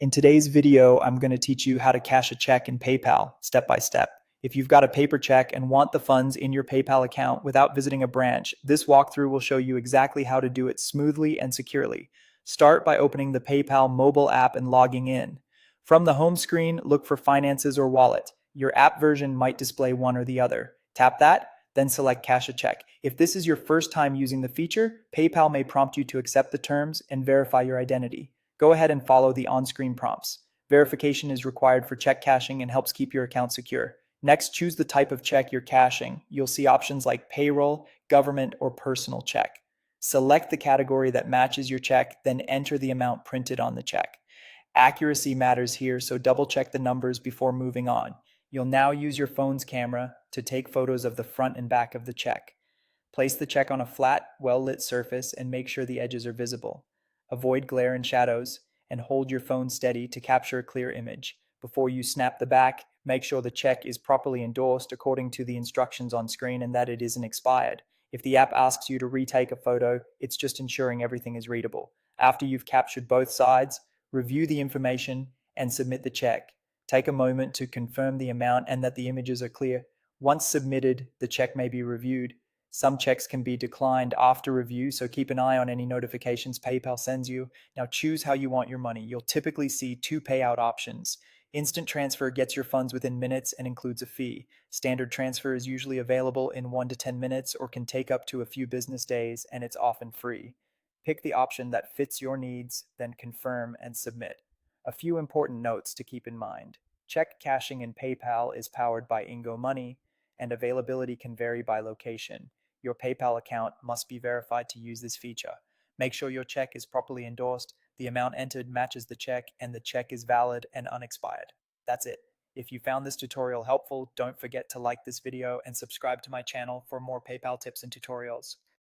In today's video, I'm going to teach you how to cash a check in PayPal step by step. If you've got a paper check and want the funds in your PayPal account without visiting a branch, this walkthrough will show you exactly how to do it smoothly and securely. Start by opening the PayPal mobile app and logging in. From the home screen, look for Finances or Wallet. Your app version might display one or the other. Tap that, then select Cash a Check. If this is your first time using the feature, PayPal may prompt you to accept the terms and verify your identity. Go ahead and follow the on-screen prompts. Verification is required for check cashing and helps keep your account secure. Next, choose the type of check you're cashing. You'll see options like payroll, government, or personal check. Select the category that matches your check, then enter the amount printed on the check. Accuracy matters here, so double check the numbers before moving on. You'll now use your phone's camera to take photos of the front and back of the check. Place the check on a flat, well-lit surface and make sure the edges are visible. Avoid glare and shadows, and hold your phone steady to capture a clear image. Before you snap the back, make sure the check is properly endorsed according to the instructions on screen and that it isn't expired. If the app asks you to retake a photo, it's just ensuring everything is readable. After you've captured both sides, review the information and submit the check. Take a moment to confirm the amount and that the images are clear. Once submitted, the check may be reviewed. Some checks can be declined after review, so keep an eye on any notifications PayPal sends you. Now choose how you want your money. You'll typically see two payout options. Instant transfer gets your funds within minutes and includes a fee. Standard transfer is usually available in 1 to 10 minutes or can take up to a few business days, and it's often free. Pick the option that fits your needs, then confirm and submit. A few important notes to keep in mind. Check cashing in PayPal is powered by Ingo Money, and availability can vary by location. Your PayPal account must be verified to use this feature. Make sure your check is properly endorsed, the amount entered matches the check, and the check is valid and unexpired. That's it. If you found this tutorial helpful, don't forget to like this video and subscribe to my channel for more PayPal tips and tutorials.